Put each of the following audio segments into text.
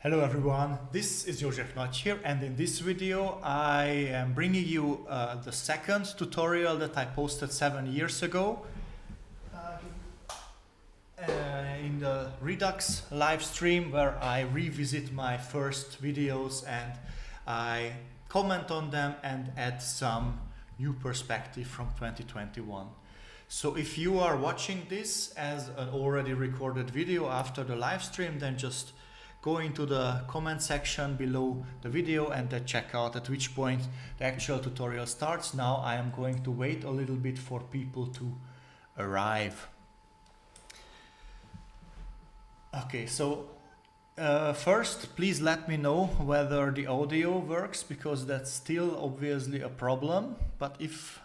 Hello everyone, this is Josef Nagy here, and in this video I am bringing you the second tutorial that I posted 7 years ago in the Redux live stream, where I revisit my first videos and I comment on them and add some new perspective from 2021. So if you are watching this as an already recorded video after the live stream, then just go into the comment section below the video and then check out at which point the actual tutorial starts. Now I am going to wait a little bit for people to arrive. Okay, so first please let me know whether the audio works, because that's still obviously a problem, but if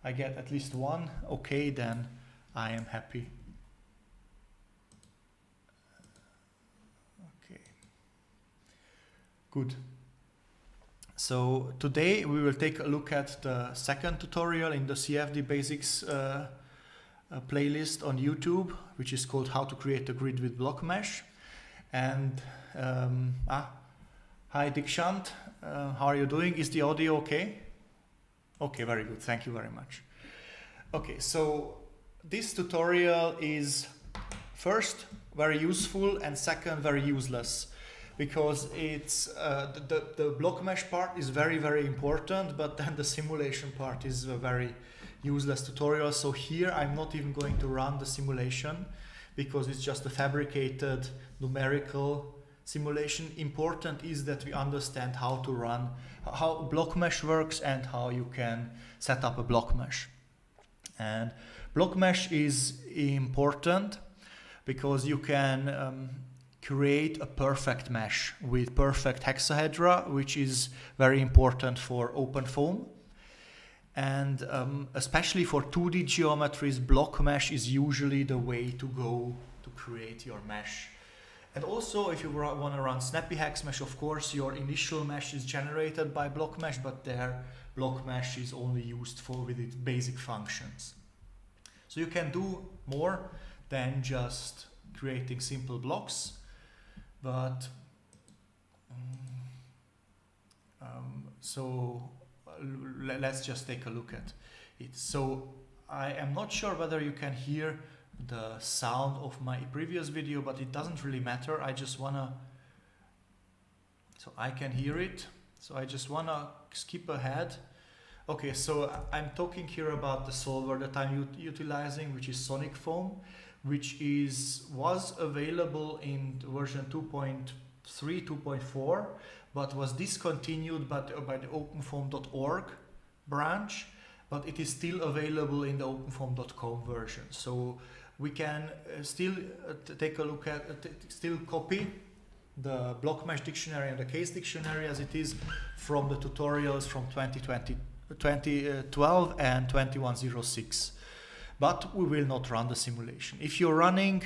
I get at least one okay, then I am happy. Good. So today we will take a look at the second tutorial in the CFD Basics playlist on YouTube, which is called How to Create a Grid with blockMesh. And hi Dikshant, how are you doing? Is the audio okay? Okay, very good. Thank you very much. Okay, so this tutorial is first very useful and second very useless, because it's the blockMesh part is very important, but then the simulation part is a very useless tutorial. So here I'm not even going to run the simulation, because it's just a fabricated numerical simulation. Important is that we understand how to run, how blockMesh works and how you can set up a blockMesh. And blockMesh is important because you can create a perfect mesh with perfect hexahedra, which is very important for OpenFOAM. And especially for 2D geometries, blockMesh is usually the way to go to create your mesh. And also, if you want to run snappy hex mesh, of course, your initial mesh is generated by blockMesh, but there blockMesh is only used for with its basic functions. So you can do more than just creating simple blocks. But let's just take a look at it. So I am not sure whether you can hear the sound of my previous video, but it doesn't really matter. I just wanna, so I can hear it. So I just wanna skip ahead. Okay, so I'm talking here about the solver that I'm utilizing, which is SonicFoam, which was available in version 2.3, 2.4, but was discontinued by the OpenFOAM.org branch, but it is still available in the OpenFOAM.com version. So we can still take a look at, still copy the blockMesh dictionary and the case dictionary as it is from the tutorials from 2012 and 2106. But we will not run the simulation. If you're running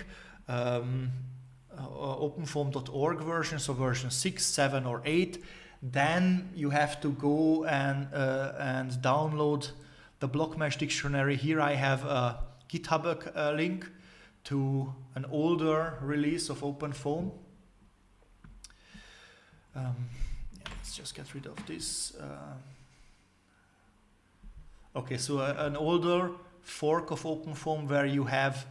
OpenFOAM.org version, so version 6, 7 or 8, then you have to go and download the blockMesh dictionary. Here I have a GitHub link to an older release of OpenFOAM. Let's just get rid of this. Okay, so an older fork of OpenFOAM where you have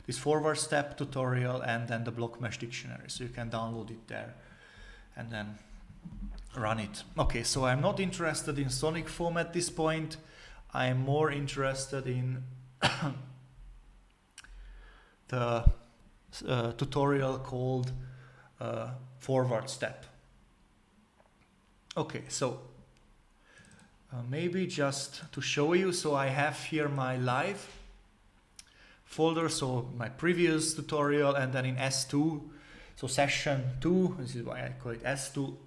this forward step tutorial and then the blockMesh dictionary. So you can download it there and then run it. Okay, so I'm not interested in SonicFoam at this point. I am more interested in the tutorial called forward step. Okay, so maybe just to show you, so I have here my live folder, so my previous tutorial, and then in S2, so session 2, this is why I call it S2,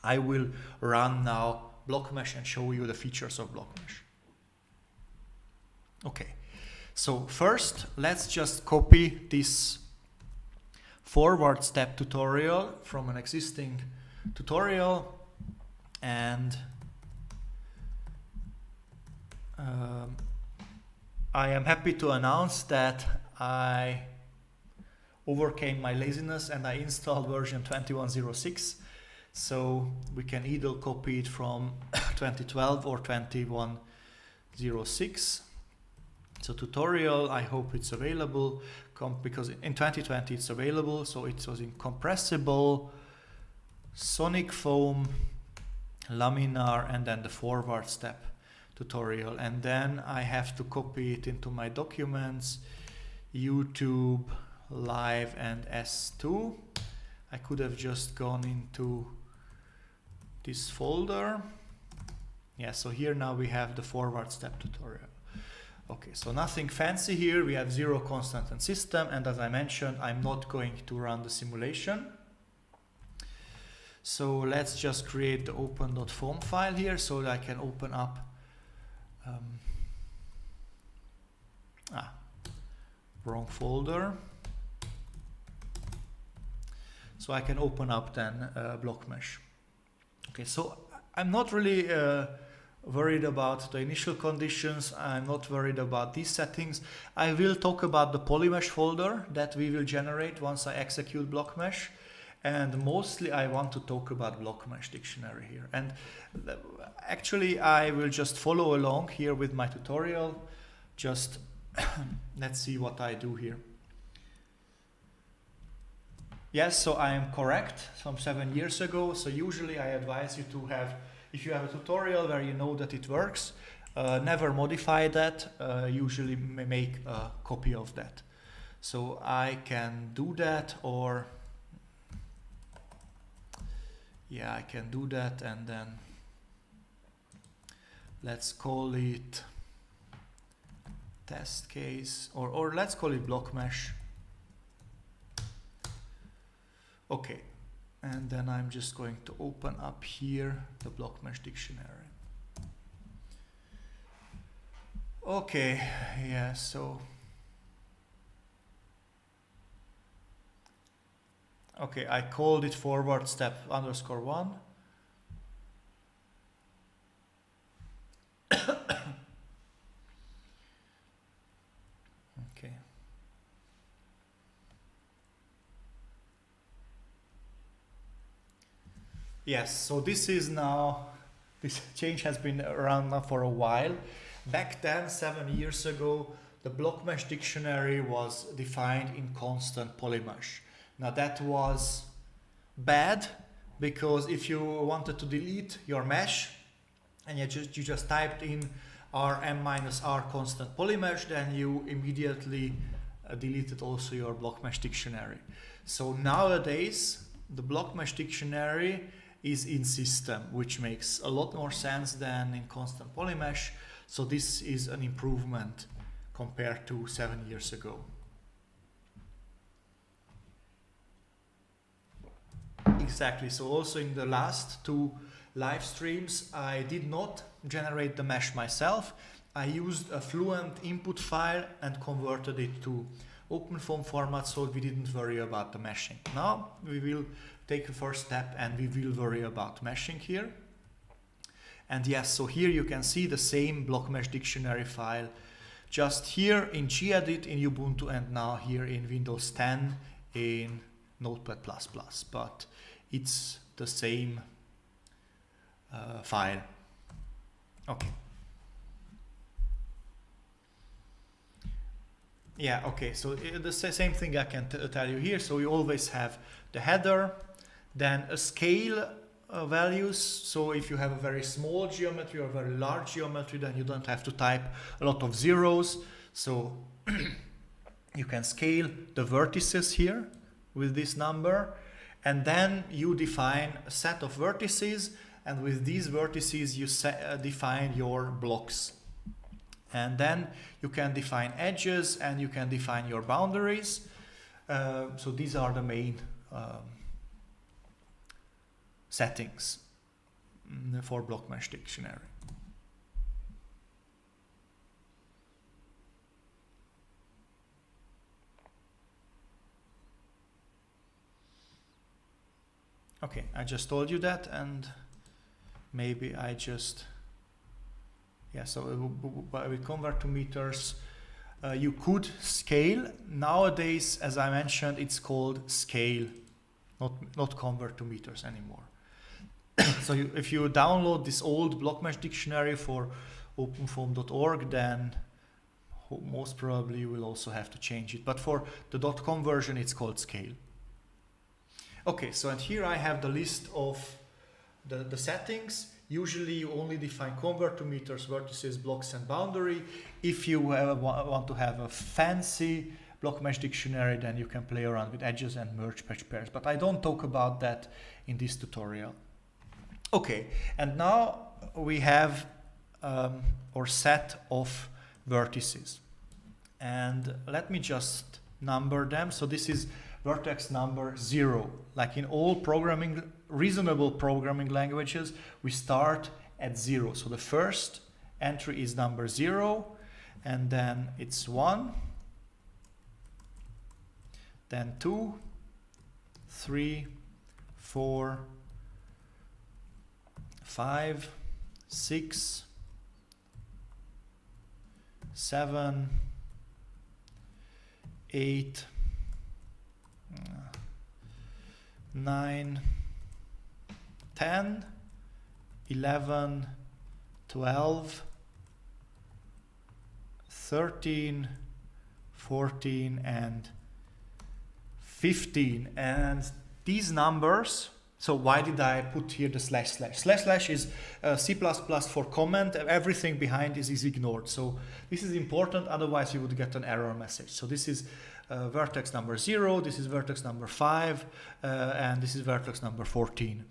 I will run now blockMesh and show you the features of blockMesh. Okay, so first let's just copy this forward step tutorial from an existing tutorial, and I am happy to announce that I overcame my laziness and I installed version 21.06. So we can either copy it from 2012 or 21.06. So tutorial, I hope it's available because in 2020 it's available. So it was in compressible, sonic foam, laminar, and then the forward step tutorial. And then I have to copy it into my documents, YouTube, live, and S2. I could have just gone into this folder. Yeah, so here now we have the forward step tutorial. Okay, so nothing fancy here. We have 0 constant and system, and as I mentioned, I'm not going to run the simulation. So let's just create the open.foam file here so that I can open up wrong folder. So I can open up then blockMesh. Okay, so I'm not really worried about the initial conditions. I'm not worried about these settings. I will talk about the polyMesh folder that we will generate once I execute blockMesh. And mostly I want to talk about blockMesh dictionary here. And actually I will just follow along here with my tutorial. Just let's see what I do here. Yes, so I am correct from 7 years ago. So usually I advise you to have, if you have a tutorial where you know that it works, never modify that, usually make a copy of that. So I can do that, or yeah, I can do that, and then let's call it test case, or let's call it blockMesh. Okay, and then I'm just going to open up here the blockMesh dictionary. Okay, yeah, so okay, I called it forward step _1. Okay. Yes, so this is now, this change has been around now for a while. Back then, 7 years ago, the blockMesh dictionary was defined in constant polyMesh. Now that was bad, because if you wanted to delete your mesh and you just typed in rm-r constant polyMesh, then you immediately deleted also your blockMesh dictionary. So nowadays the blockMesh dictionary is in system, which makes a lot more sense than in constant polyMesh. So this is an improvement compared to 7 years ago. Exactly, so also in the last 2 live streams, I did not generate the mesh myself. I used a Fluent input file and converted it to OpenFOAM format, so we didn't worry about the meshing. Now we will take a first step and we will worry about meshing here. And yes, so here you can see the same blockMesh dictionary file, just here in gedit in Ubuntu, and now here in Windows 10 in Notepad++, but it's the same file. Okay. Yeah, okay, so the same thing I can tell you here. So you always have the header, then a scale values. So if you have a very small geometry or very large geometry, then you don't have to type a lot of zeros. So you can scale the vertices here with this number, and then you define a set of vertices, and with these vertices you define your blocks. And then you can define edges and you can define your boundaries. So these are the main settings for blockMesh dictionary. Okay, I just told you that, and maybe I just, yeah, so we convert to meters. you could scale. Nowadays, as I mentioned, it's called scale, not convert to meters anymore. So if you download this old blockMesh dictionary for openfoam.org, then most probably you will also have to change it. But for the .com version, it's called scale. Okay, so and here I have the list of the settings. Usually you only define convert to meters, vertices, blocks, and boundary. If you want to have a fancy blockMesh dictionary, then you can play around with edges and merge patch pairs. But I don't talk about that in this tutorial. Okay, and now we have our set of vertices. And let me just number them. So this is vertex number 0. Like in all reasonable programming languages, we start at 0. So the first entry is number 0, and then it's 1, then 2, 3, 4, 5, 6, 7, 8, 9, 10, 11, 12, 13, 14, and 15. And these numbers, so why did I put here the slash slash? Slash slash is C++ for comment. Everything behind is ignored. So this is important, otherwise you would get an error message. So this is vertex number 0, this is vertex number 5, and this is vertex number 14.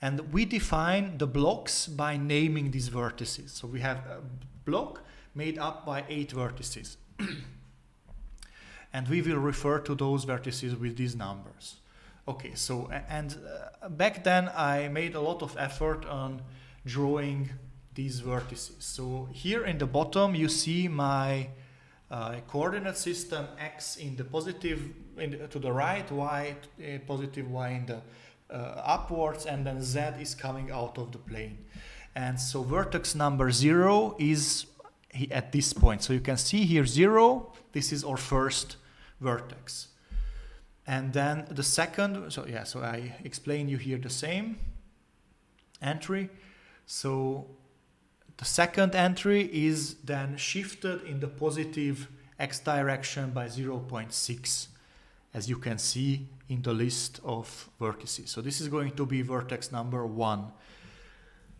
And we define the blocks by naming these vertices. So we have a block made up by 8 vertices. And we will refer to those vertices with these numbers. Okay, so, and back then I made a lot of effort on drawing these vertices. So here in the bottom you see my coordinate system, x in the positive to the right, y positive, y in the upwards, and then z is coming out of the plane. And so vertex number 0 is at this point. So you can see here 0, this is our first vertex. And then the second, so yeah, so I explain you here the same entry. So the second entry is then shifted in the positive x direction by 0.6, as you can see in the list of vertices. So this is going to be vertex number 1.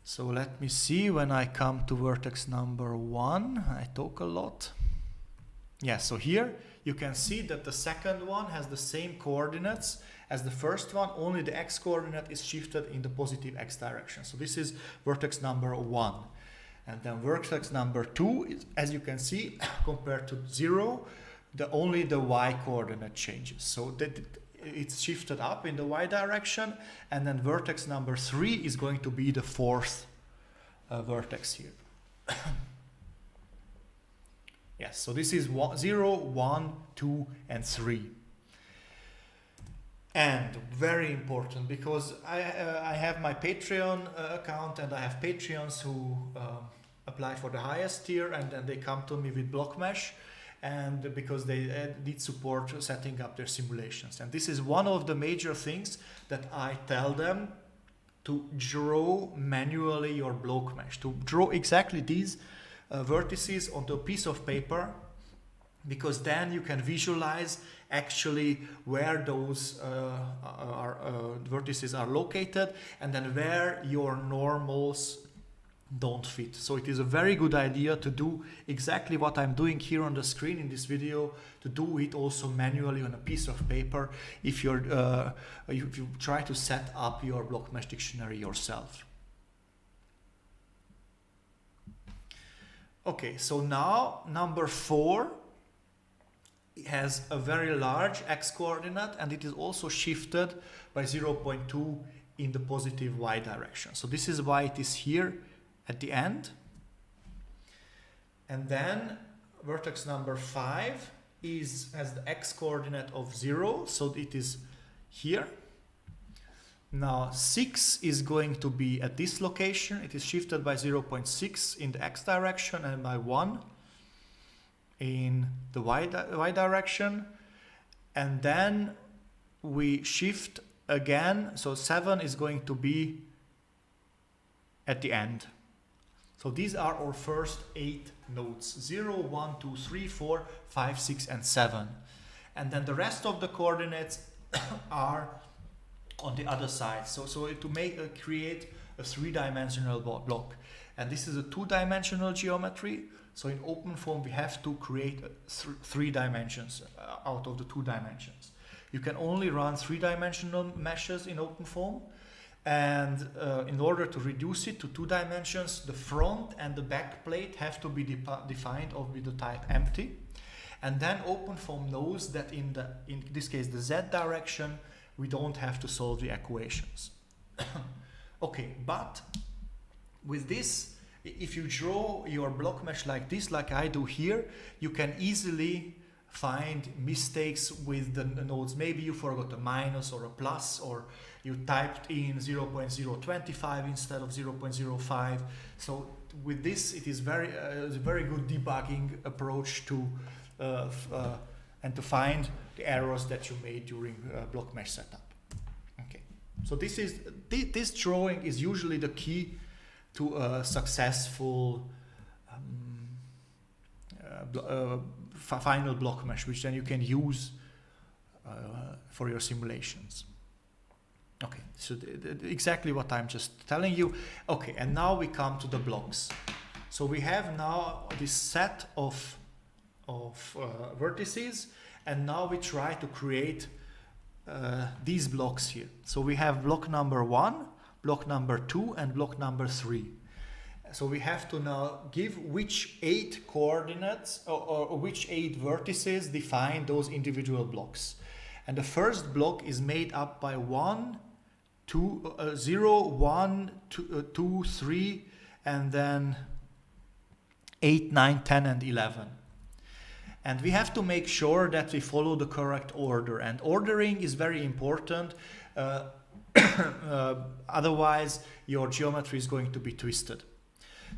So let me see, when I come to vertex number 1, I talk a lot. Yeah, so here you can see that the second one has the same coordinates as the first one, only the x coordinate is shifted in the positive x direction. So this is vertex number 1. And then vertex number 2 is, as you can see, compared to 0, only the y coordinate changes. So that it's shifted up in the y direction, and then vertex number 3 is going to be the fourth vertex here. Yes, so this is 0, 1, 2, and 3. And very important, because I have my Patreon account, and I have Patreons who apply for the highest tier, and then they come to me with blockMesh, and because they need support setting up their simulations. And this is one of the major things that I tell them, to draw manually your blockMesh, to draw exactly these vertices onto a piece of paper, because then you can visualize actually where those vertices are located, and then where your normals don't fit. So it is a very good idea to do exactly what I'm doing here on the screen in this video, to do it also manually on a piece of paper if you're if you try to set up your blockMesh dictionary yourself. Okay, so now number 4 has a very large x coordinate, and it is also shifted by 0.2 in the positive y direction. So this is why it is here at the end. And then vertex number 5 has the x coordinate of 0, so it is here. Now 6 is going to be at this location. It is shifted by 0.6 in the x direction and by 1 in the y direction, and then we shift again, so 7 is going to be at the end. So these are our first 8 nodes, 0, 1, 2, 3, 4, 5, 6, and 7. And then the rest of the coordinates are on the other side. So to create a 3-dimensional block. And this is a 2-dimensional geometry. So in OpenFOAM, we have to create 3 dimensions out of the 2 dimensions. You can only run 3-dimensional meshes in OpenFOAM. And in order to reduce it to 2 dimensions, the front and the back plate have to be defined with the type empty. And then OpenFOAM knows that in this case, the Z direction, we don't have to solve the equations. Okay, but with this, if you draw your block mesh like this, like I do here, you can easily find mistakes with the nodes. Maybe you forgot a minus or a plus, or you typed in 0.025 instead of 0.05. So with this, it is a very good debugging approach to and to find the errors that you made during block mesh setup. Okay, so this drawing is usually the key to a successful final block mesh, which then you can use for your simulations. Okay, so exactly what I'm just telling you. Okay, and now we come to the blocks. So we have now this set of vertices, and now we try to create these blocks here. So we have block number 1, block number 2, and block number 3. So we have to now give which 8 coordinates or which 8 vertices define those individual blocks. And the first block is made up by 0, 1, 2, 3, and then 8, 9, 10, and 11. And we have to make sure that we follow the correct order. And ordering is very important. Otherwise, your geometry is going to be twisted.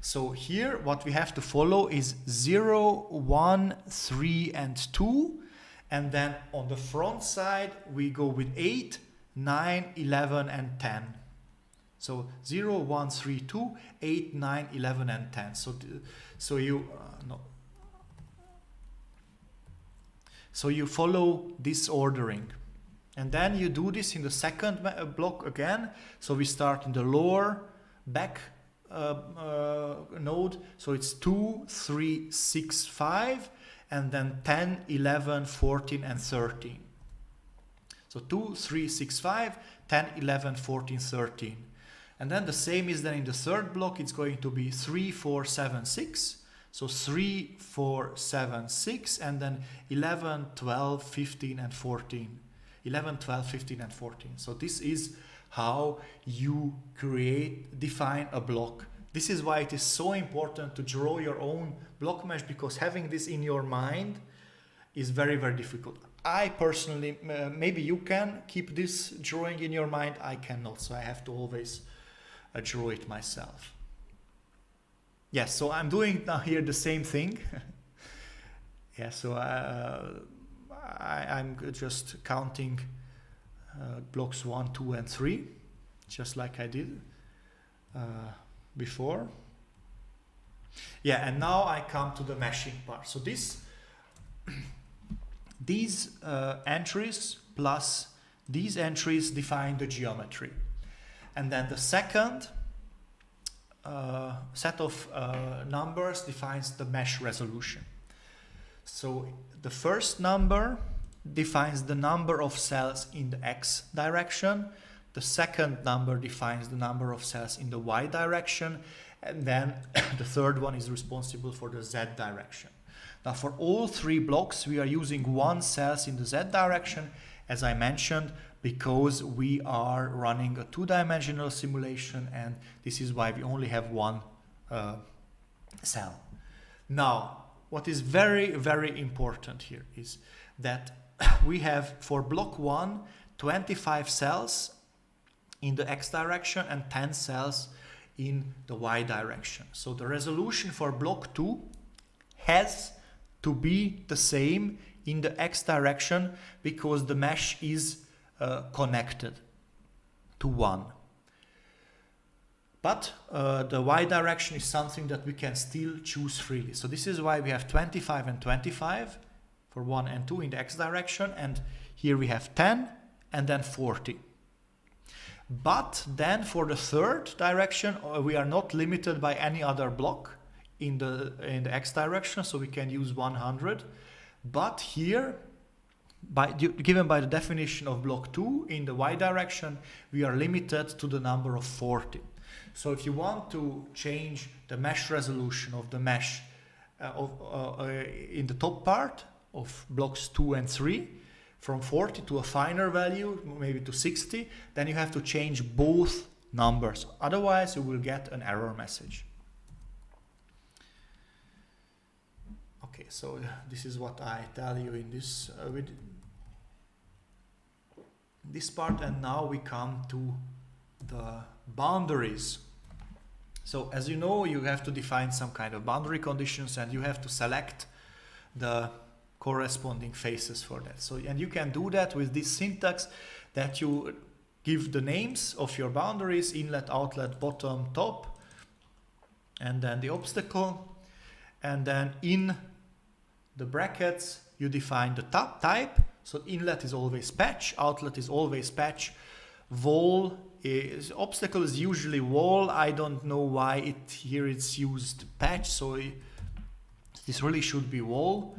So here, what we have to follow is 0, 1, 3, and 2. And then on the front side, we go with 8, 9, 11, and 10. So 0, 1, 3, 2, 8, 9, 11, and 10. So you follow this ordering. And then you do this in the second block again. So we start in the lower back node. So it's 2, 3, 6, 5, and then 10, 11, 14, and 13. So 2, 3, 6, 5, 10, 11, 14, 13. And then the same is then in the third block. It's going to be 3, 4, 7, 6. So 3, 4, 7, 6, and then 11, 12, 15, and 14. 11, 12, 15, and 14. So this is how you define a block. This is why it is so important to draw your own block mesh, because having this in your mind is very, very difficult. I personally, maybe you can keep this drawing in your mind. I cannot, so I have to always draw it myself. Yes, so I'm doing now here the same thing. Yeah, so I'm just counting blocks 1, 2, and 3, just like I did before. Yeah, and now I come to the meshing part. So these entries plus these entries define the geometry. And then the second set of numbers defines the mesh resolution. So the first number defines the number of cells in the X direction. The second number defines the number of cells in the Y direction. And then the third one is responsible for the Z direction. Now for all 3 blocks, we are using 1 cells in the Z direction, as I mentioned, because we are running a 2-dimensional simulation, and this is why we only have 1 cell. Now, what is very, very important here is that we have for block 1, 25 cells in the X direction and 10 cells in the Y direction. So the resolution for block 2 has to be the same in the X direction because the mesh is connected to 1. But the Y direction is something that we can still choose freely. So this is why we have 25 and 25 for 1 and 2 in the X direction, and here we have 10 and then 40. But then for the third direction, we are not limited by any other block in the X direction, so we can use 100. But here, given by the definition of block 2 in the Y direction, we are limited to the number of 40. So if you want to change the mesh resolution of the mesh in the top part of blocks 2 and 3, from 40 to a finer value, maybe to 60, then you have to change both numbers. Otherwise, you will get an error message. Okay, so this is what I tell you in this with this part, and now we come to the boundaries. So as you know, you have to define some kind of boundary conditions, and you have to select the corresponding faces for that. So, and you can do that with this syntax that you give the names of your boundaries: inlet, outlet, bottom, top, and then the obstacle, and then in the brackets you define the type. So inlet is always patch, outlet is always patch, obstacle is usually wall. I don't know why here it's used patch, so this really should be wall,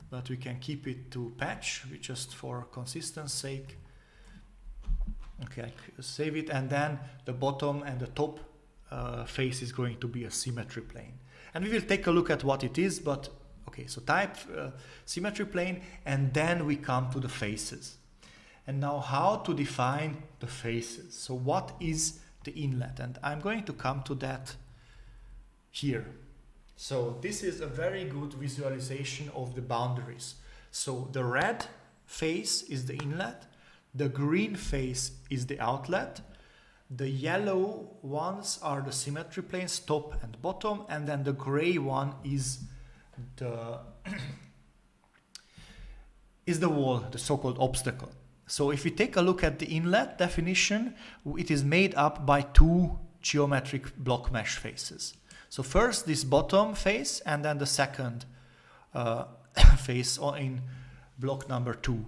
but we can keep it to patch just for consistency's sake. Okay, I save it, and then the bottom and the top face is going to be a symmetry plane, and we will take a look at what it is. But okay, so type symmetry plane, and then we come to the faces. And now how to define the faces. So what is the inlet? And I'm going to come to that here. So this is a very good visualization of the boundaries. So the red face is the inlet, the green face is the outlet, the yellow ones are the symmetry planes, top and bottom, and then the gray one is the wall, the so-called obstacle. So if we take a look at the inlet definition, it is made up by 2 geometric block mesh faces. So first this bottom face, and then the second face in block number 2.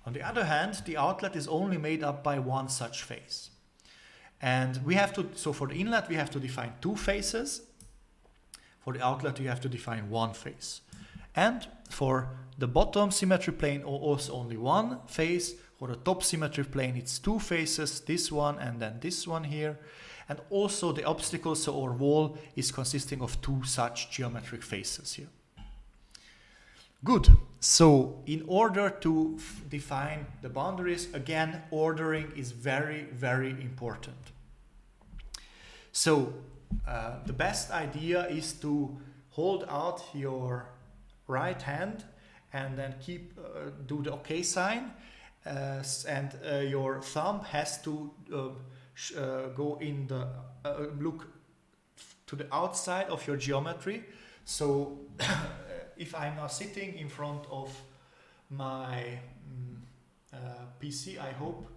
On the other hand, the outlet is only made up by 1 such face. And we have to, so for the inlet we have to define 2 faces. For the outlet you have to define 1 face. And for the bottom symmetry plane also only 1 face. For the top symmetry plane it's 2 faces, this one and then this one here. And also the obstacle, so our wall, is consisting of 2 such geometric faces here. Good. So in order to define the boundaries, again, ordering is very, very important. So the best idea is to hold out your right hand and then do the OK sign, and your thumb has to go in the look to the outside of your geometry. So if I'm now sitting in front of my PC, I hope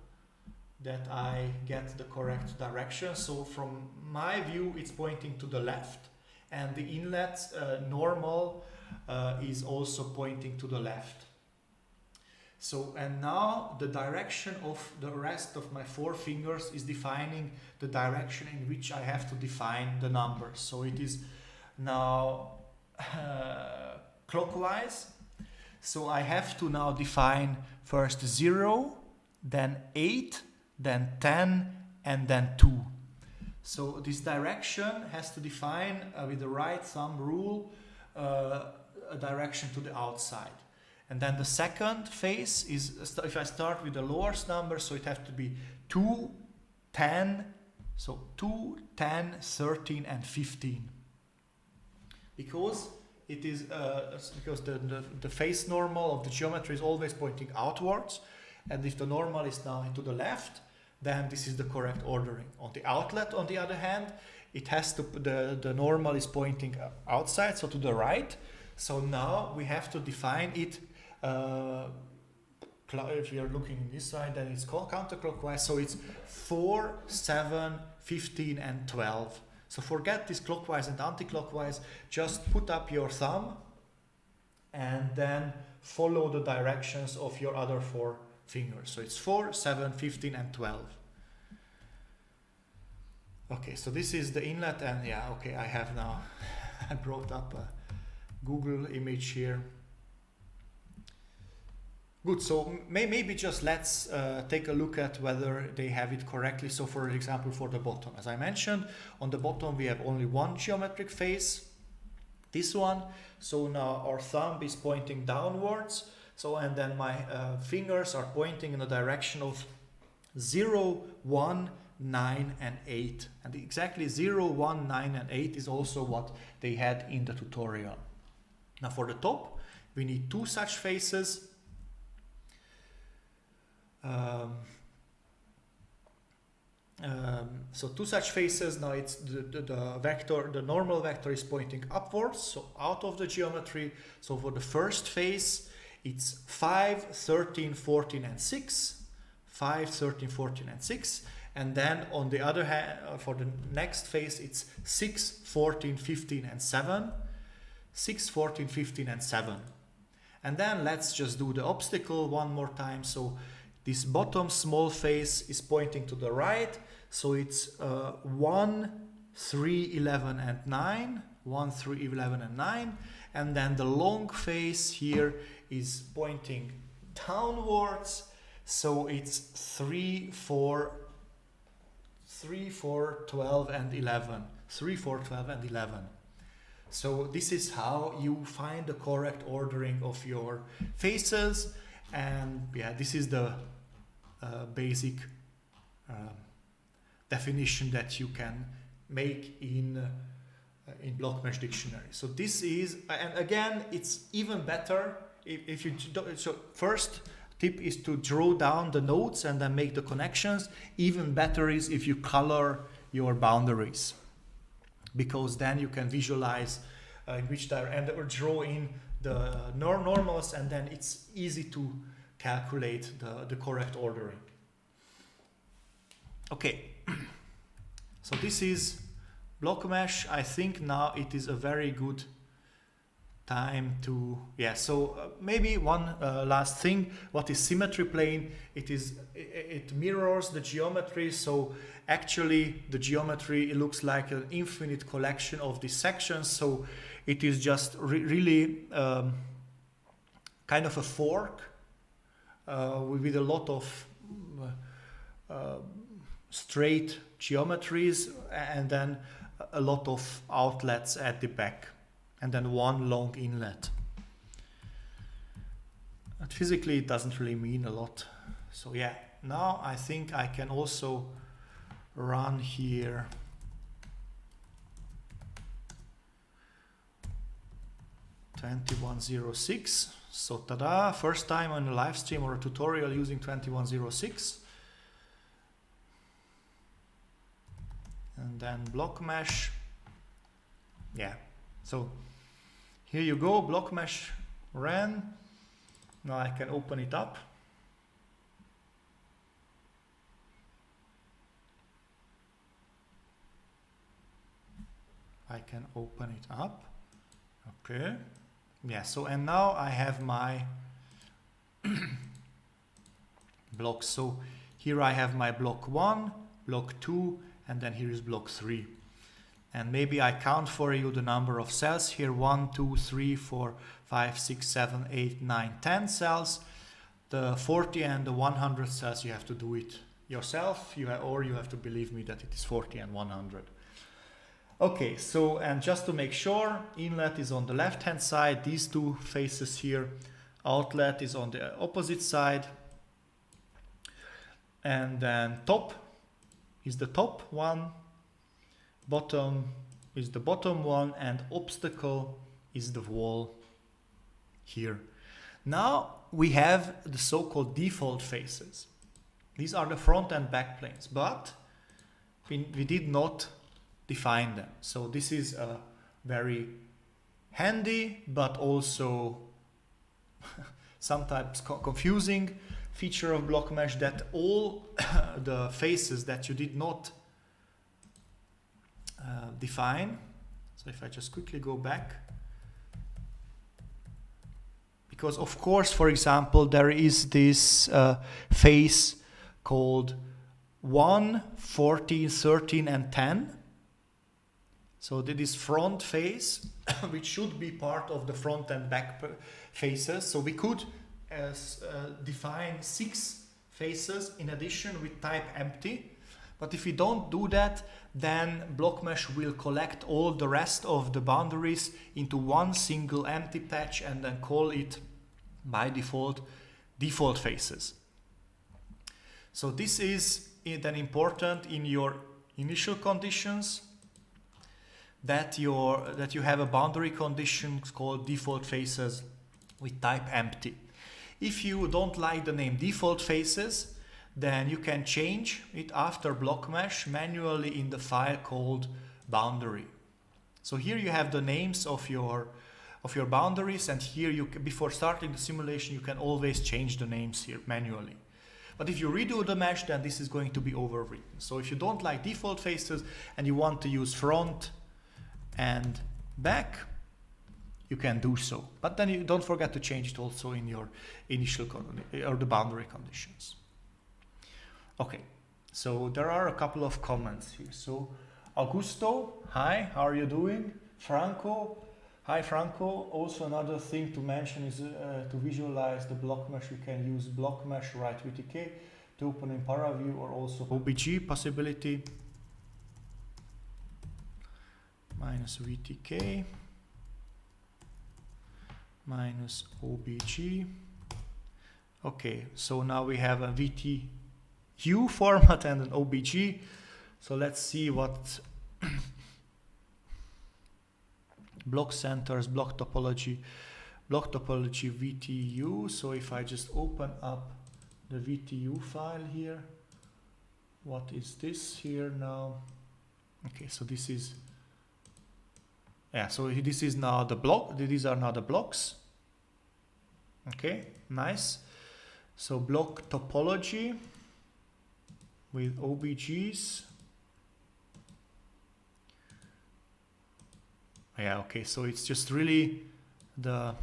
that I get the correct direction. So from my view it's pointing to the left, and the inlet normal is also pointing to the left. So, and now the direction of the rest of my 4 fingers is defining the direction in which I have to define the numbers. So it is now clockwise. So I have to now define first 0, then 8, then 10, and then 2. So this direction has to define with the right thumb rule a direction to the outside. And then the second phase is, if I start with the lowest number, so it has to be 2, 10, so 2, 10, 13, and 15. Because it is because the face normal of the geometry is always pointing outwards, and if the normal is now to the left, then this is the correct ordering. On the outlet, on the other hand, it has to the normal is pointing outside, so to the right. So now we have to define it. If we are looking in this side, then it's counterclockwise. So it's 4, 7, 15, and 12. So forget this clockwise and anti-clockwise. Just put up your thumb and then follow the directions of your other 4 fingers. So it's 4, 7, 15, and 12. Okay, so this is the inlet, and yeah, okay, I have now, I brought up a Google image here. Good, so maybe just let's take a look at whether they have it correctly. So for example, for the bottom, as I mentioned, on the bottom we have only one geometric face, this one. So now our thumb is pointing downwards. So, and then my fingers are pointing in the direction of 0, 1, 9, and 8. And exactly 0, 1, 9, and 8 is also what they had in the tutorial. Now for the top, we need 2 such faces. So 2 such faces. Now it's the vector, the normal vector is pointing upwards, so out of the geometry. So for the first face, it's 5, 13, 14, and 6. 5, 13, 14, and 6. And then on the other hand, for the next face, it's 6, 14, 15, and 7. 6, 14, 15, and 7. And then let's just do the obstacle one more time. So this bottom small face is pointing to the right. So it's 1, 3, 11, and 9. 1, 3, 11, and 9. And then the long face here is pointing downwards. So it's 3, 4, 12, and 11. 3, 4, 12, and 11. So this is how you find the correct ordering of your faces. And yeah, this is the basic definition that you can make in blockMesh dictionary. So this is, and again, it's even better if you don't. So first tip is to draw down the nodes and then make the connections. Even better is if you color your boundaries, because then you can visualize in which direction, or draw in the normals, and then it's easy to calculate the correct ordering. Okay, so this is blockMesh. I think now it is a very good time to, yeah, so maybe one last thing. What is symmetry plane? It mirrors the geometry. So actually the geometry, it looks like an infinite collection of these sections. So it is just really kind of a fork with a lot of straight geometries, and then a lot of outlets at the back, and then one long inlet. But physically it doesn't really mean a lot. So yeah, now I think I can also run here .2106. So tada, first time on a live stream or a tutorial using 2106. And then blockMesh. Yeah, so here you go, blockMesh ran. Now I can open it up. I can open it up. Okay. Yeah, so and now I have my blocks. So here I have my block 1, block 2, and then here is block 3. And maybe I count for you the number of cells here: 1, 2, 3, 4, 5, 6, 7, 8, 9, 10 cells. The 40 and the 100 cells, you have to do it yourself, or you have to believe me that it is 40 and 100. Okay, so, and just to make sure, inlet is on the left hand side, these 2 faces here, outlet is on the opposite side, and then top is the top one, bottom is the bottom one, and obstacle is the wall here. Now we have the so-called default faces. These are the front and back planes, but we did not define them. So this is a very handy, but also sometimes confusing feature of blockMesh, that all the faces that you did not define. So if I just quickly go back, because of course, for example, there is this face called 1, 14, 13, and 10. So this front face, which should be part of the front and back faces. So we could define 6 faces in addition with type empty. But if we don't do that, then blockMesh will collect all the rest of the boundaries into one single empty patch and then call it by default faces. So this is then important in your initial conditions, that you have a boundary condition called default faces with type empty. If you don't like the name default faces, then you can change it after blockMesh manually in the file called boundary. So here you have the names of your boundaries, and here before starting the simulation you can always change the names here manually. But if you redo the mesh, then this is going to be overwritten. So if you don't like default faces and you want to use front and back, you can do so. But then you don't forget to change it also in your initial or the boundary conditions. Okay, so there are a couple of comments here. So Augusto, hi, how are you doing? Franco, hi Franco. Also another thing to mention is to visualize the blockMesh, you can use blockMesh right VTK to open in ParaView, or also OBG possibility minus VTK minus OBG. Okay, so now we have a VTU format and an OBG. So let's see what block centers, block topology VTU. So if I just open up the VTU file here, what is this here now? Okay, so this is, yeah, so this is now the block, these are now the blocks. Okay, nice. So block topology with OBGs. Yeah, okay, so it's just really the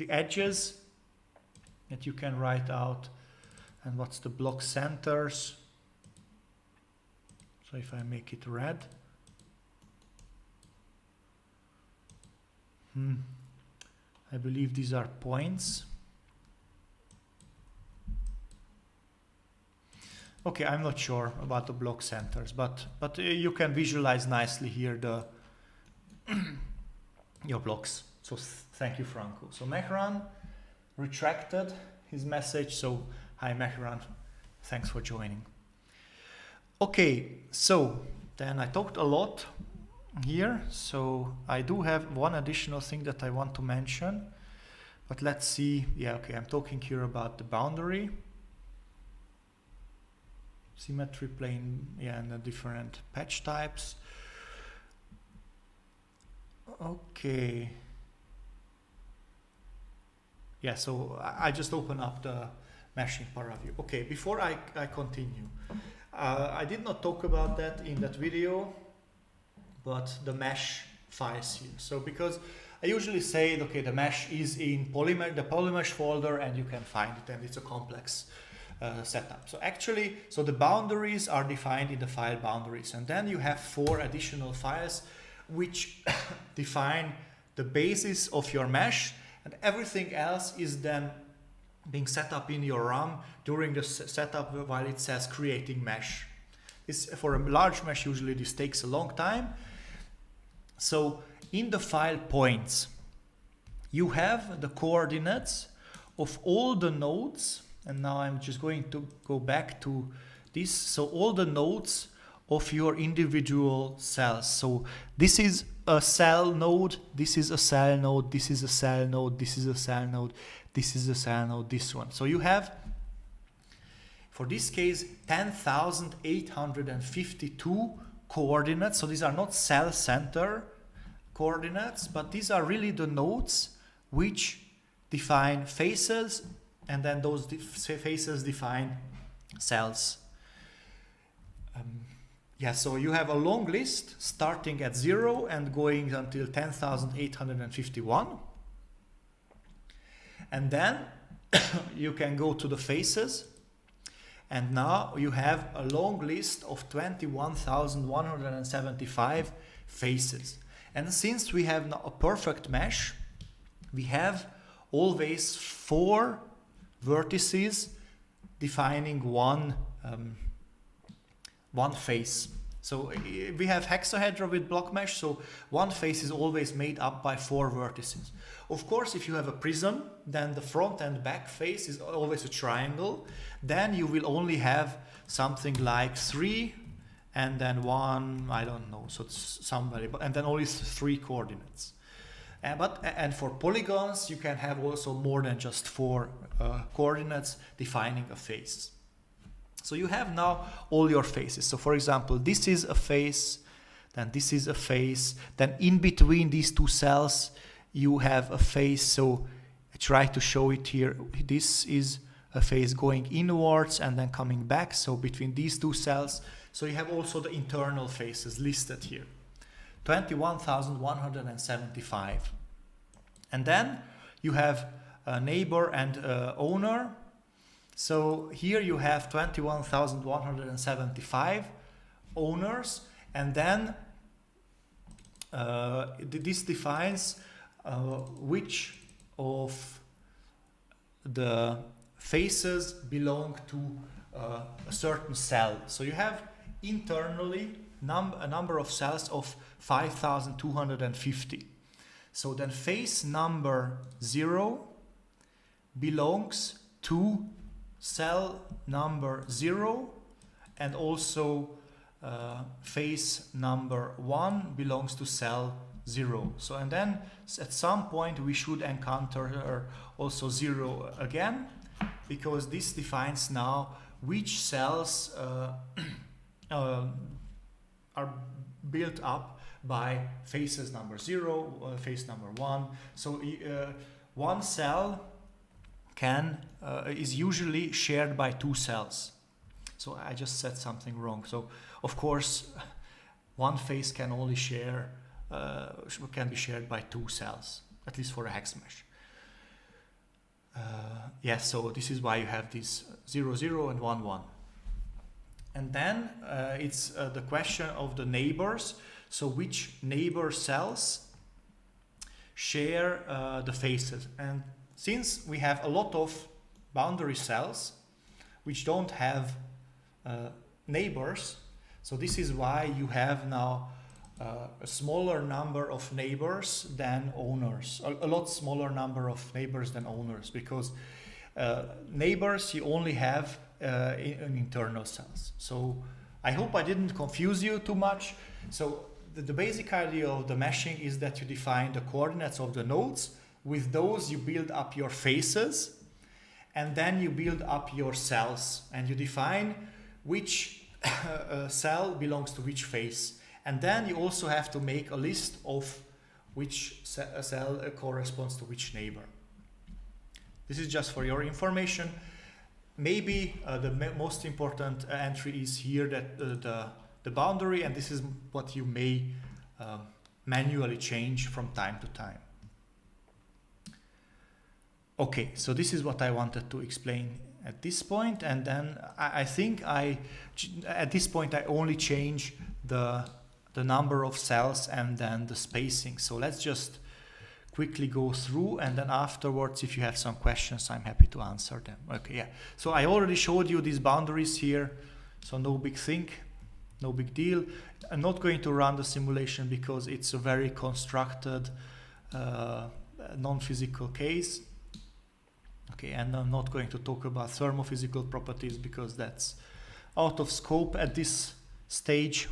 edges that you can write out. And what's the block centers? So if I make it red, I believe these are points. Okay, I'm not sure about the block centers, but you can visualize nicely here the your blocks. So thank you, Franco. So Mehran retracted his message. So hi Mehran, thanks for joining. Okay, so then I talked a lot here. So I do have one additional thing that I want to mention, but let's see. Yeah, okay, I'm talking here about the boundary, symmetry plane, yeah, and the different patch types. Okay. Yeah, so I just open up the meshing ParaView. Okay, before I continue, I did not talk about that in that video, but the mesh files here. So because I usually say, okay, the mesh is in the polyMesh folder and you can find it, and it's a complex setup. So actually, so the boundaries are defined in the file boundaries, and then you have 4 additional files which define the basis of your mesh, and everything else is then being set up in your RAM during the setup while it says creating mesh. For a large mesh, usually this takes a long time. So in the file points, you have the coordinates of all the nodes, and now I'm just going to go back to this. So all the nodes of your individual cells. So this is a cell node, this is a cell node, this is a cell node, this is a cell node, this is a cell node, this one. So you have, for this case, 10,852 coordinates. So these are not cell center coordinates, but these are really the nodes which define faces, and then those faces define cells. Yeah, so you have a long list starting at 0 and going until 10,851. And then you can go to the faces, and now you have a long list of 21,175 faces. And since we have now a perfect mesh, we have always 4 vertices defining one face. So we have hexahedra with blockMesh, so one face is always made up by 4 vertices. Of course, if you have a prism, then the front and back face is always a triangle. Then you will only have something like 3 and then 1, I don't know, so it's somebody, and then only 3 coordinates. And for polygons, you can have also more than just 4 coordinates defining a face. So you have now all your faces. So for example, this is a face, then this is a face, then in between these 2 cells, you have a face. So I try to show it here. This is a face going inwards and then coming back. So between these 2 cells, so you have also the internal faces listed here. 21,175. And then you have a neighbor and owner. So here you have 21,175 owners, and then this defines which of the faces belong to a certain cell. So you have internally a number of cells of 5,250. So then face number 0 belongs to cell number 0, and also face number 1 belongs to cell 0. So and then at some point we should encounter also 0 again, because this defines now which cells are built up by faces number 0, face number 1. So one cell is usually shared by 2 cells. So I just said something wrong. So of course, one face can only can be shared by 2 cells, at least for a hex mesh. Yes, so this is why you have these 0, 0 and 1, 1. And then it's the question of the neighbors. So which neighbor cells share the faces? And since we have a lot of boundary cells which don't have neighbors, so this is why you have now a smaller number of neighbors than owners, a lot smaller number of neighbors than owners, because neighbors you only have in internal cells. So I hope I didn't confuse you too much. So the basic idea of the meshing is that you define the coordinates of the nodes. With those you build up your faces, and then you build up your cells, and you define which cell belongs to which face. And then you also have to make a list of which cell corresponds to which neighbor. This is just for your information. Maybe the most important entry is here, that the boundary, and this is what you may manually change from time to time. Okay, so this is what I wanted to explain at this point, and then I think at this point I only change the number of cells and then the spacing. So let's just quickly go through, and then afterwards, if you have some questions, I'm happy to answer them. Okay, yeah. So I already showed you these boundaries here, so no big thing, no big deal. I'm not going to run the simulation because it's a very constructed non-physical case. Okay, and I'm not going to talk about thermophysical properties because that's out of scope at this stage.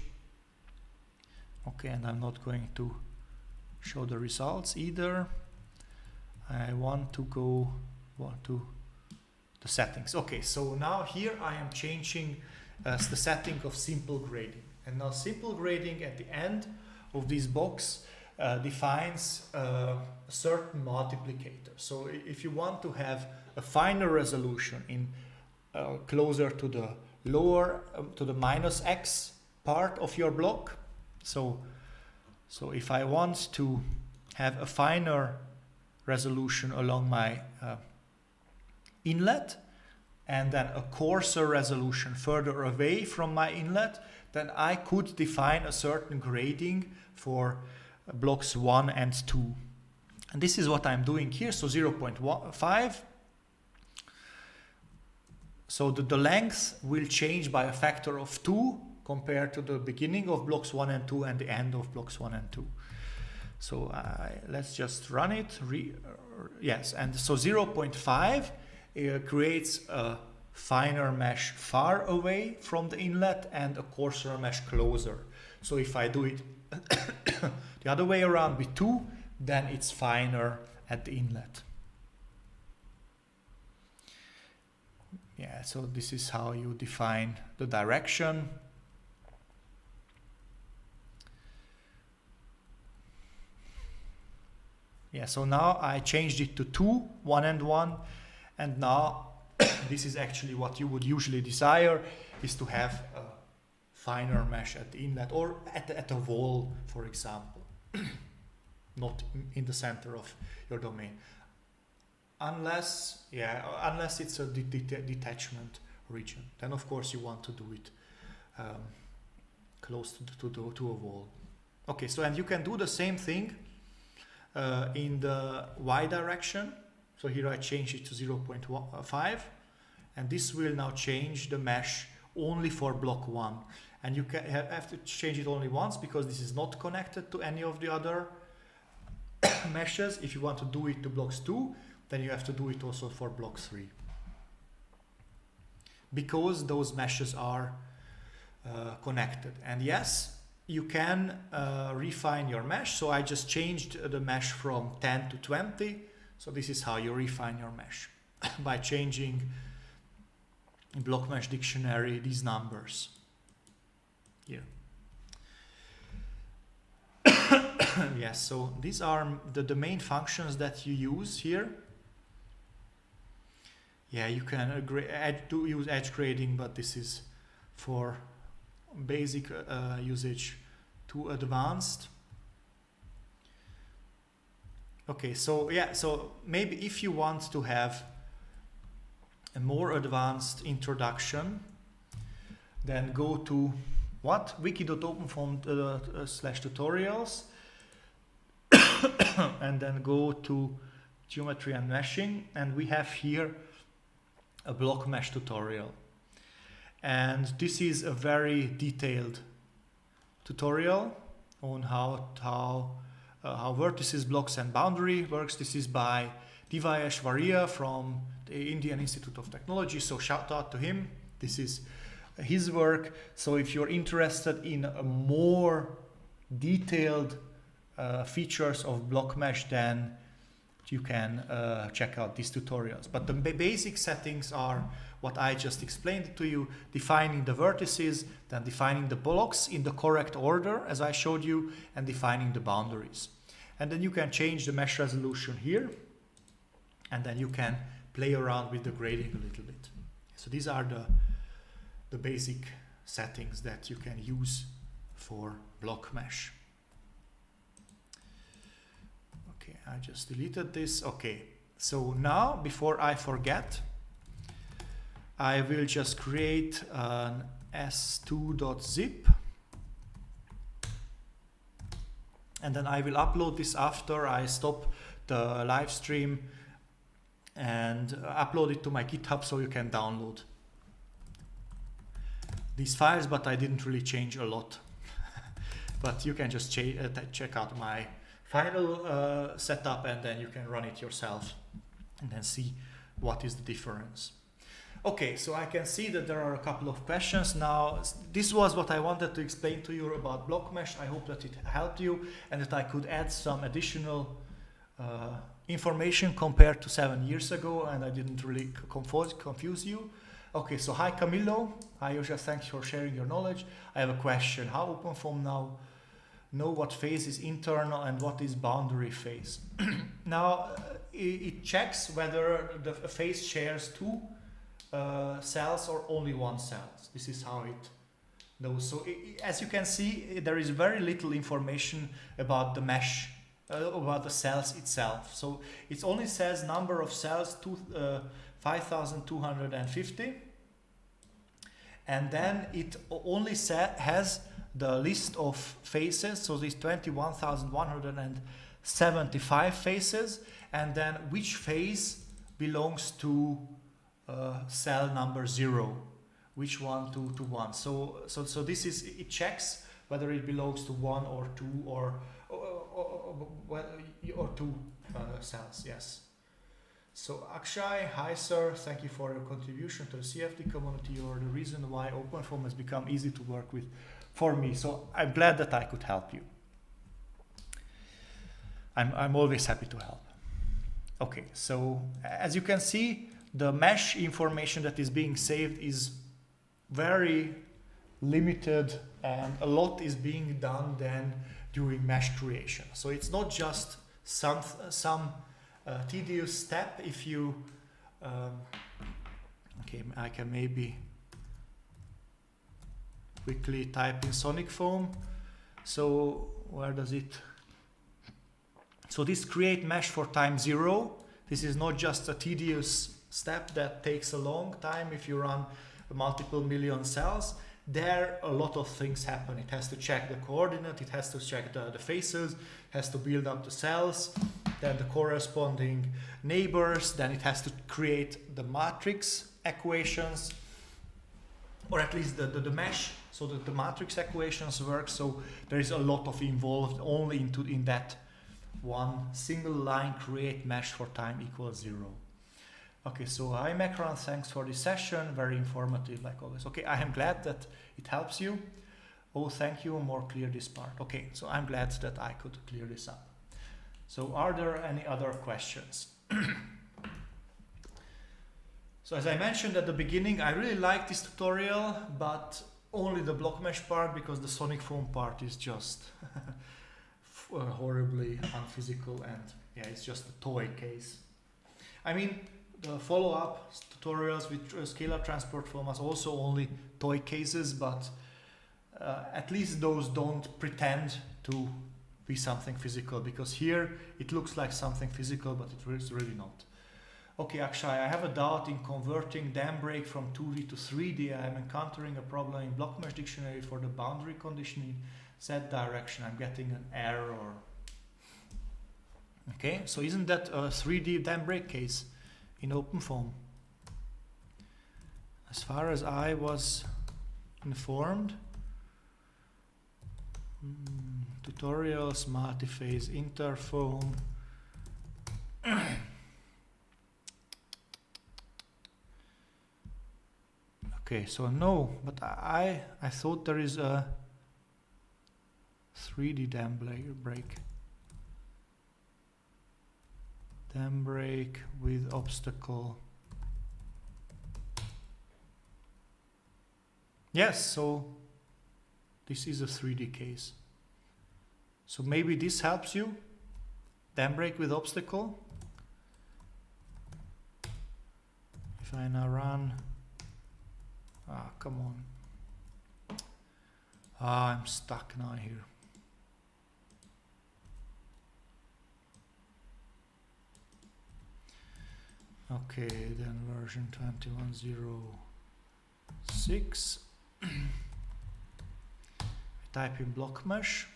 Okay, and I'm not going to show the results either. I want to go to the settings. Okay, so now here I am changing the setting of simple grading. And now simple grading at the end of this box defines a certain multiplicator. So if you want to have a finer resolution in closer to the lower, to the minus x part of your block, so if I want to have a finer resolution along my inlet, and then a coarser resolution further away from my inlet, then I could define a certain grading for blocks 1 and 2. And this is what I'm doing here, so 0.5. So the length will change by a factor of 2 compared to the beginning of blocks 1 and 2 and the end of blocks 1 and 2. So let's just run it. Yes, and so 0.5 creates a finer mesh far away from the inlet and a coarser mesh closer. So if I do it the other way around with 2, then it's finer at the inlet. Yeah, so this is how you define the direction. Yeah, so now I changed it to 2, 1 and 1, and now this is actually what you would usually desire, is to have a finer mesh at the inlet or at a wall, for example, not in the center of your domain. Unless it's a detachment region, then of course you want to do it close to a wall. Okay, so and you can do the same thing in the y direction. So here I change it to 0.5, and this will now change the mesh only for block 1. And you can have to change it only once because this is not connected to any of the other meshes. If you want to do it to blocks 2, then you have to do it also for block 3. Because those meshes are connected. And yes, you can refine your mesh. So I just changed the mesh from 10 to 20. So this is how you refine your mesh, by changing in blockMesh dictionary these numbers here. Yes, so these are the main functions that you use here. Yeah, you can use edge grading, but this is for basic usage. Too advanced. Okay, so yeah, so maybe if you want to have a more advanced introduction, then go to what? wiki.openfoam/tutorials and then go to geometry and meshing, and we have here a blockMesh tutorial. And this is a very detailed tutorial on how vertices, blocks and boundary works. This is by Divayesh Varia from the Indian Institute of Technology, so shout out to him. This is his work. So if you're interested in a more detailed features of blockMesh, then you can check out these tutorials. But the basic settings are what I just explained to you: defining the vertices, then defining the blocks in the correct order as I showed you, and defining the boundaries. And then you can change the mesh resolution here, and then you can play around with the grading a little bit. So these are the basic settings that you can use for blockMesh. Okay, I just deleted this. Okay, so now before I forget, I will just create an s2.zip, and then I will upload this after I stop the live stream, and upload it to my GitHub so you can download these files, but I didn't really change a lot. But you can just check out my final setup, and then you can run it yourself and then see what is the difference. Okay, so I can see that there are a couple of questions now. This was what I wanted to explain to you about blockMesh. I hope that it helped you and that I could add some additional information compared to 7 years ago, and I didn't really confuse you. Okay, so hi Camillo. Hi Josef, thanks for sharing your knowledge. I have a question. How OpenFOAM now know what phase is internal and what is boundary phase. Now it checks whether the phase shares two cells or only one cell. This is how it knows. So as you can see, there is very little information about the mesh, about the cells itself. So it only says number of cells 5250, and then it only has the list of faces, so these 21,175 faces, and then which phase belongs to cell number 0, which one to 1. So this is, it checks whether it belongs to 1 or 2 or two cells. Yes. So Akshay, hi sir, thank you for your contribution to the CFD community. You're the reason why OpenFOAM has become easy to work with for me. So I'm glad that I could help you. I'm always happy to help. Okay, so as you can see, the mesh information that is being saved is very limited, and a lot is being done then during mesh creation. So it's not just some tedious step. If you okay, I can maybe quickly type in SonicFoam. So where does it? So this create mesh for time 0. This is not just a tedious step that takes a long time if you run multiple million cells. There a lot of things happen. It has to check the coordinate, it has to check the faces, has to build up the cells, then the corresponding neighbors, then it has to create the matrix equations, or at least the mesh, so that the matrix equations work. So there is a lot of involved only in that one single line, create mesh for time equals 0. Okay, so hi Macron, thanks for this session, very informative like always. Okay, I am glad that it helps you. Oh, thank you, more clear this part. Okay, so I'm glad that I could clear this up. So are there any other questions? So as I mentioned at the beginning, I really like this tutorial, but only the blockMesh part, because the SonicFoam part is just horribly unphysical, and yeah, it's just a toy case. I mean, the follow-up tutorials with scalar transport forms also only toy cases, but at least those don't pretend to be something physical, because here it looks like something physical, but it's really not. Okay, Akshay, I have a doubt in converting dam break from 2D to 3D. I am encountering a problem in blockMesh dictionary for the boundary condition in Z direction. I'm getting an error. Okay, so isn't that a 3D dam break case in OpenFOAM? As far as I was informed, tutorials, multi-phase interFOAM. Okay, so no, but I thought there is a 3D dam break. Dam break with obstacle. Yes, so this is a 3D case. So maybe this helps you. Dam break with obstacle. If I now run, come on. I'm stuck now here. Okay, then version 21.06. I type in blockMesh.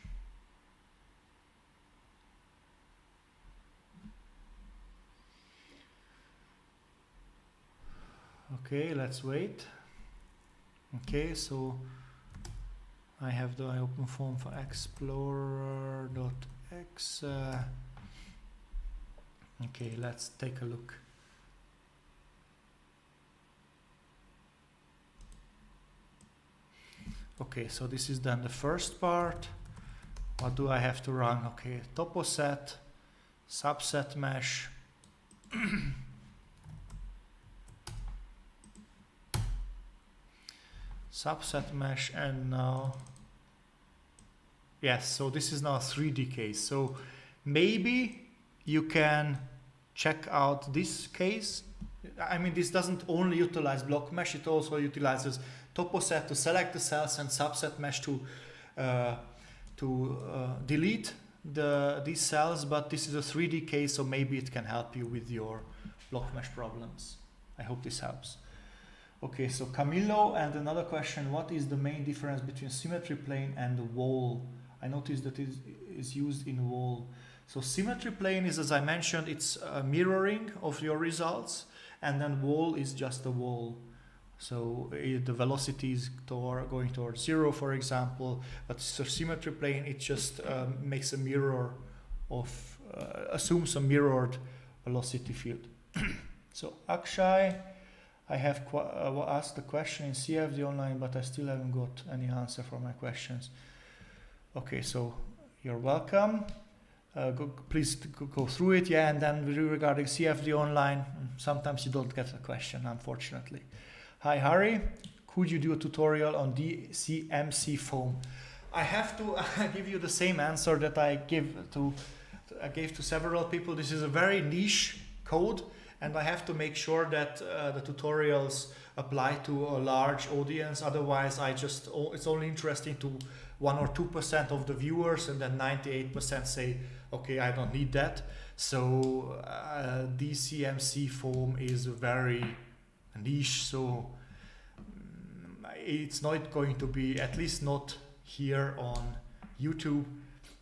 Okay, let's wait. Okay, so I have the OpenFOAM for explorer.x. Okay, let's take a look. Okay, so this is then the first part. What do I have to run? Okay, toposet, subset mesh. Subset mesh, and now Yes, so this is now a 3D case. So maybe you can check out this case. I mean, this doesn't only utilize blockMesh, it also utilizes toposet to select the cells and subset mesh to delete these cells, but this is a 3D case, so maybe it can help you with your blockMesh problems. I hope this helps. Okay, so Camillo, and another question, what is the main difference between symmetry plane and the wall? I noticed that it is used in wall. So symmetry plane is, as I mentioned, it's a mirroring of your results, and then wall is just a wall. So the velocity is going towards 0, for example, but so symmetry plane, it just makes a mirror of, assumes a mirrored velocity field. So Akshay, I have asked the question in CFD online, but I still haven't got any answer for my questions. Okay, so you're welcome. Please go through it, yeah, and then regarding CFD online, sometimes you don't get a question, unfortunately. Hi Harry, could you do a tutorial on DCMC foam? I have to give you the same answer that I gave to several people. This is a very niche code, and I have to make sure that the tutorials apply to a large audience. Otherwise, it's only interesting to 1 or 2% of the viewers, and then 98% say, okay, I don't need that. So DCMC foam is very niche, so it's not going to be, at least not here on YouTube.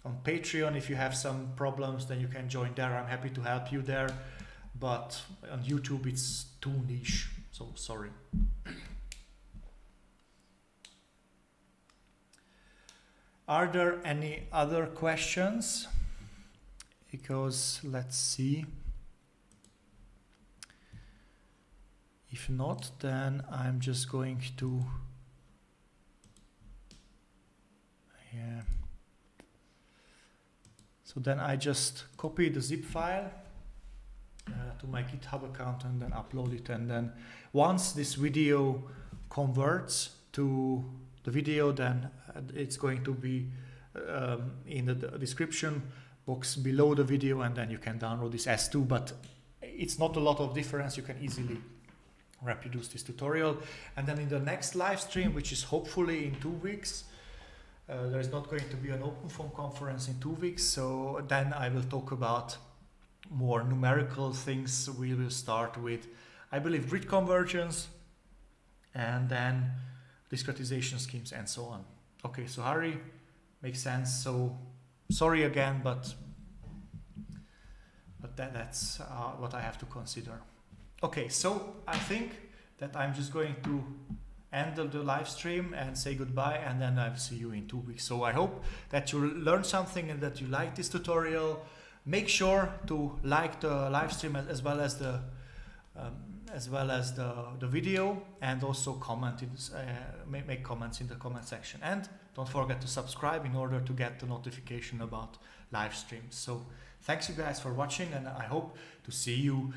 On Patreon, if you have some problems, then you can join there. I'm happy to help you there, but on YouTube it's too niche, so sorry. Are there any other questions? Because let's see. If not, then I'm just going to, yeah. So then I just copy the zip file to my GitHub account and then upload it. And then once this video converts to the video, then it's going to be in the description box below the video, and then you can download this S2, but it's not a lot of difference. You can easily reproduce this tutorial. And then in the next live stream, which is hopefully in 2 weeks, there is not going to be an OpenFOAM conference in 2 weeks, so then I will talk about more numerical things. We will start with, I believe, grid convergence, and then discretization schemes and so on. Okay, so Harry, makes sense. So sorry again, but that's what I have to consider. Okay, so I think that I'm just going to end the live stream and say goodbye, and then I'll see you in 2 weeks. So I hope that you learned something and that you like this tutorial. Make sure to like the live stream as well as the video, and also comment make comments in the comment section. And don't forget to subscribe in order to get the notification about live streams. So thanks you guys for watching, and I hope to see you